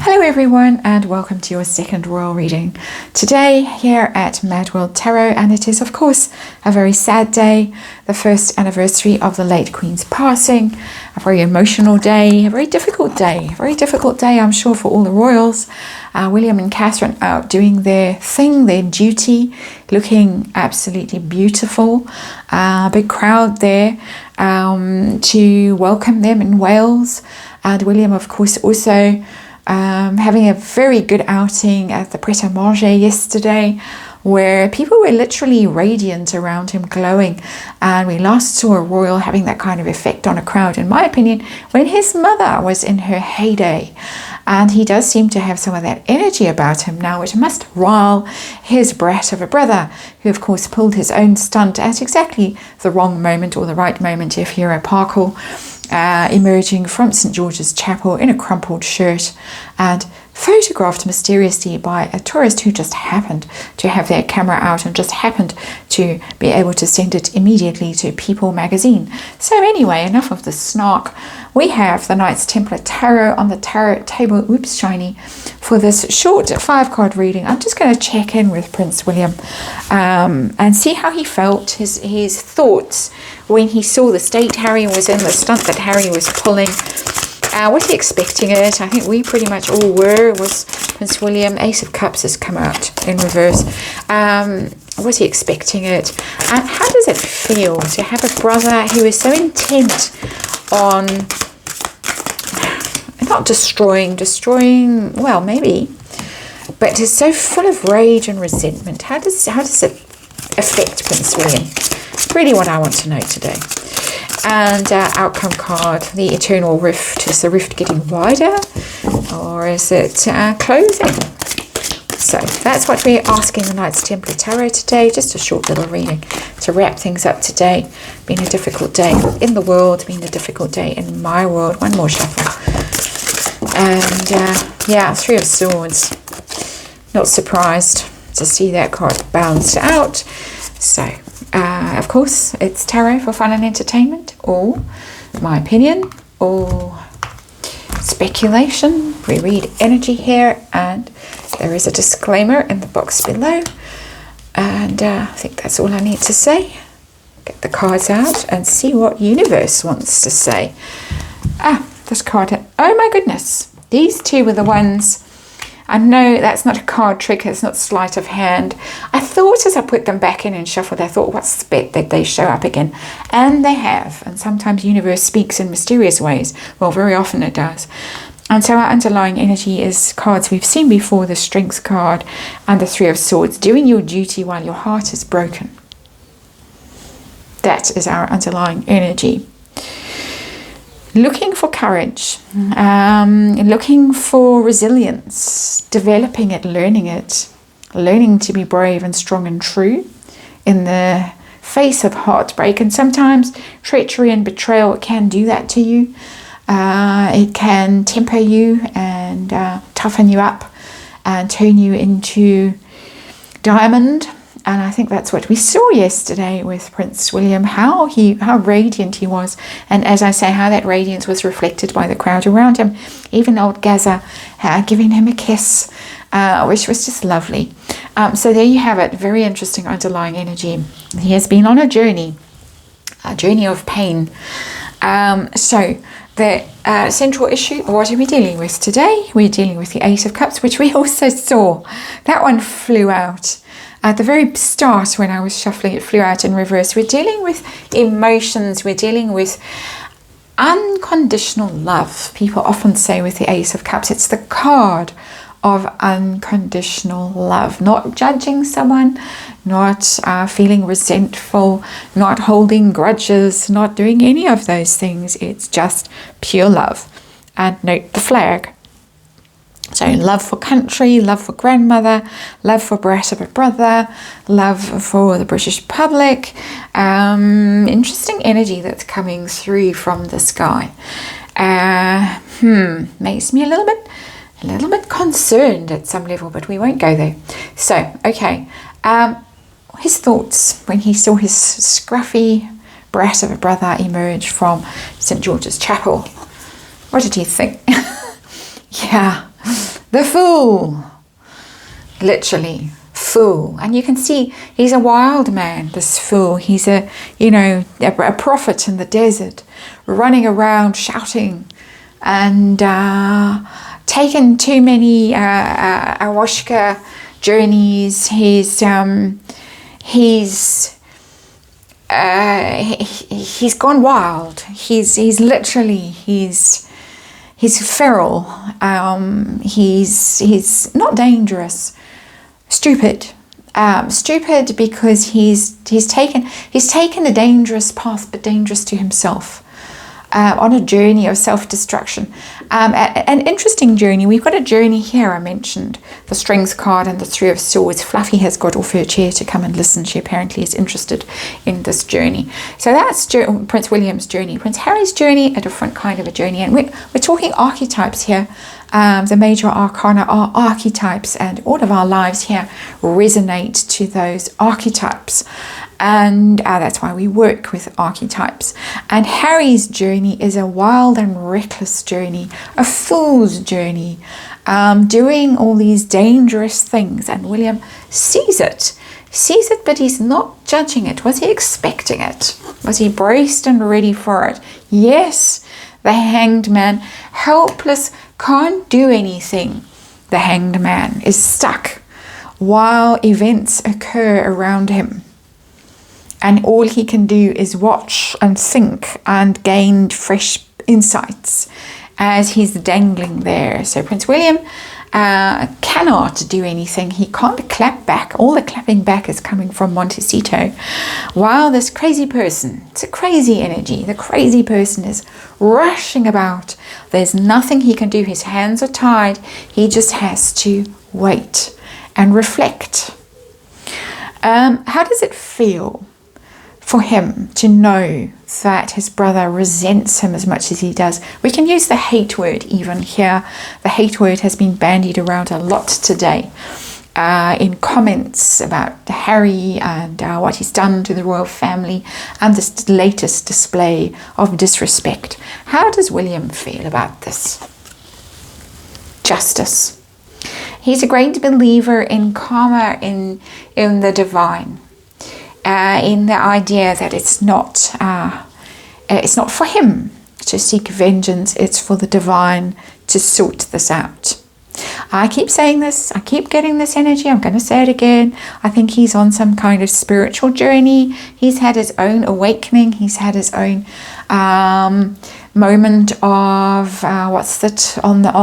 Hello everyone and welcome to your second royal reading today here at MadWorldTarot, and it is of course a very sad day, the first anniversary of the late Queen's passing, a very emotional day, a very difficult day I'm sure for all the royals. William and Catherine out doing their thing, their duty, looking absolutely beautiful, big crowd there to welcome them in Wales, and William of course also having a very good outing at the Pret a Manger yesterday, where people were literally radiant around him, glowing, and we last saw a royal having that kind of effect on a crowd, in my opinion, when his mother was in her heyday. And he does seem to have some of that energy about him now, which must rile his brat of a brother, who of course pulled his own stunt at exactly the wrong moment, or the right moment if you're a Parkle, emerging from St. George's Chapel in a crumpled shirt and photographed mysteriously by a tourist who just happened to have their camera out and just happened to be able to send it immediately to People magazine. So anyway, enough of the snark. We have the Knights Templar Tarot on the tarot table, oops, shiny, for this short 5-card reading. I'm just going to check in with Prince William and see how he felt, his thoughts when he saw the state Harry was in, the stunt that Harry was pulling. Was he expecting it? I think we pretty much all were. Was Prince William. Ace of Cups has come out in reverse. Was he expecting it? And how does it feel to have a brother who is so intent on not destroying, well, maybe, but is so full of rage and resentment? How does it affect Prince William? Really what I want to know today. And outcome card, the Eternal Rift. Is the rift getting wider, or is it closing? So that's what we're asking the Knights Templar Tarot today. Just a short little reading to wrap things up today. Been a difficult day in the world, been a difficult day in my world. One more shuffle. And yeah, Three of Swords. Not surprised to see that card bounced out. So of course, it's tarot for fun and entertainment, or my opinion, or speculation. We read energy here, and there is a disclaimer in the box below. And I think that's all I need to say. Get the cards out and see what universe wants to say. This card. Oh my goodness. These two were the ones. I know that's not a card trick, it's not sleight of hand. I thought as I put them back in and shuffled, I thought, what's the bet that they show up again? And they have. And sometimes universe speaks in mysterious ways. Well, very often it does. And so our underlying energy is cards we've seen before, the Strength card and the Three of Swords. Doing your duty while your heart is broken. That is our underlying energy. Looking for courage, looking for resilience, developing it, learning to be brave and strong and true in the face of heartbreak. And sometimes treachery and betrayal can do that to you. It can temper you and toughen you up and turn you into diamond. And I think that's what we saw yesterday with Prince William, how radiant he was. And as I say, how that radiance was reflected by the crowd around him. Even old Gaza giving him a kiss, which was just lovely. So there you have it. Very interesting underlying energy. He has been on a journey of pain. So the central issue, what are we dealing with today? We're dealing with the Ace of Cups, which we also saw. That one flew out. At the very start, when I was shuffling, it flew out in reverse. We're dealing with emotions. We're dealing with unconditional love. People often say with the Ace of Cups, it's the card of unconditional love. Not judging someone, not feeling resentful, not holding grudges, not doing any of those things. It's just pure love. And note the flag. So love for country, love for grandmother, love for brat of a brother, love for the British public. Interesting energy that's coming through from the sky. Makes me a little bit concerned at some level, but we won't go there. So, okay. His thoughts when he saw his scruffy brat of a brother emerge from St. George's Chapel. What did he think? Yeah. The Fool. Literally, fool. And you can see he's a wild man, this fool. He's a prophet in the desert, running around shouting and taken too many ayahuasca journeys. He's gone wild. He's feral. He's not dangerous. Stupid. Stupid because he's taken a dangerous path, but dangerous to himself. On a journey of self-destruction. An interesting journey. We've got a journey here. I mentioned the Strength card and the Three of Swords. Fluffy has got off her chair to come and listen. She apparently is interested in this journey. So that's Prince William's journey. Prince Harry's journey, a different kind of a journey. And we're talking archetypes here. The major arcana are archetypes, and all of our lives here resonate to those archetypes. And that's why we work with archetypes. And Harry's journey is a wild and reckless journey, a fool's journey, doing all these dangerous things. And William sees it, but he's not judging it. Was he expecting it? Was he braced and ready for it? Yes, the Hanged Man, helpless, can't do anything. The Hanged Man is stuck while events occur around him. And all he can do is watch and think and gain fresh insights as he's dangling there. So Prince William cannot do anything. He can't clap back. All the clapping back is coming from Montecito. While this crazy person, it's a crazy energy, the crazy person is rushing about. There's nothing he can do. His hands are tied. He just has to wait and reflect. How does it feel for him to know that his brother resents him as much as he does? We can use the hate word even here. The hate word has been bandied around a lot today in comments about Harry and what he's done to the royal family and this latest display of disrespect. How does William feel about this? Justice. He's a great believer in karma, in the divine. In the idea that it's not for him to seek vengeance, it's for the divine to sort this out. I keep saying this, I keep getting this energy, I'm going to say it again. I think he's on some kind of spiritual journey. He's had his own awakening, he's had his own moment of what's that on the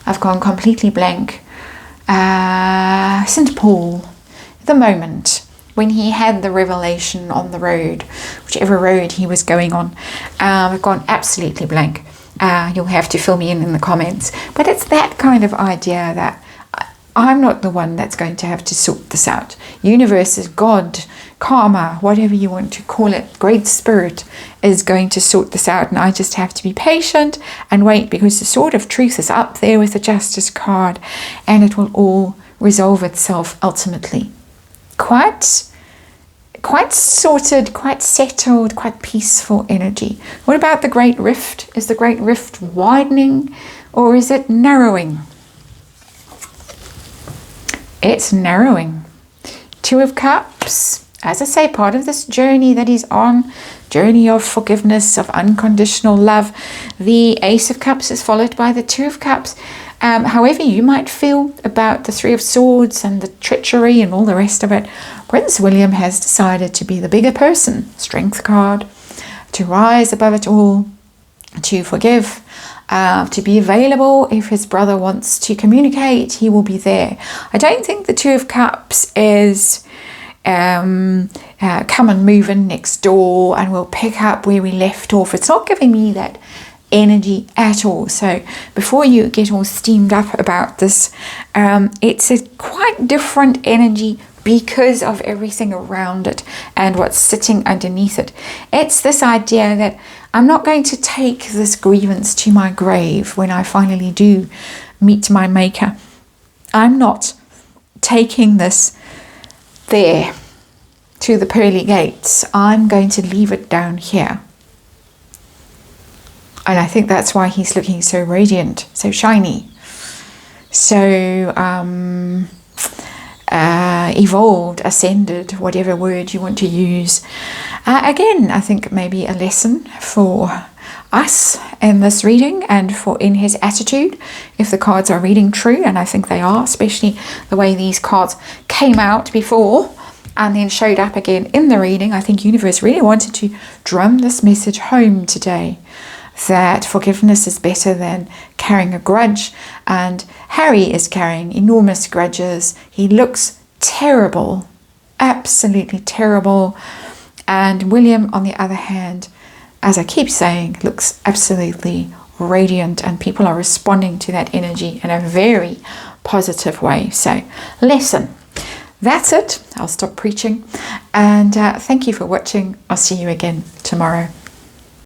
I've gone completely blank. St. Paul. The moment when he had the revelation on the road, whichever road he was going on. I've gone absolutely blank. You'll have to fill me in the comments. But it's that kind of idea that I'm not the one that's going to have to sort this out. Universe is God, karma, whatever you want to call it, Great Spirit is going to sort this out, and I just have to be patient and wait, because the sword of truth is up there with the Justice card, and it will all resolve itself ultimately. Quite sorted, quite settled, quite peaceful energy. What about the Great Rift? Is the Great Rift widening or is it narrowing? It's narrowing. Two of Cups, as I say, part of this journey that he's on, journey of forgiveness, of unconditional love. The Ace of Cups is followed by the Two of Cups. However you might feel about the Three of Swords and the treachery and all the rest of it, Prince William has decided to be the bigger person, Strength card, to rise above it all, to forgive, to be available. If his brother wants to communicate, he will be there. I don't think the Two of Cups is come and move in next door and we'll pick up where we left off. It's not giving me that energy at all. So before you get all steamed up about this, it's a quite different energy because of everything around it and what's sitting underneath it. It's this idea that I'm not going to take this grievance to my grave when I finally do meet my maker. I'm not taking this there to the pearly gates. I'm going to leave it down here. And I think that's why he's looking so radiant, so shiny. so evolved, ascended, whatever word you want to use. Again, I think maybe a lesson for us in this reading and for in his attitude, if the cards are reading true, and I think they are, especially the way these cards came out before and then showed up again in the reading. I think universe really wanted to drum this message home today, that forgiveness is better than carrying a grudge, and Harry is carrying enormous grudges. He looks terrible, absolutely terrible, and William, on the other hand, as I keep saying, looks absolutely radiant, and people are responding to that energy in a very positive way. So, lesson. That's it. I'll stop preaching, and thank you for watching. I'll see you again tomorrow.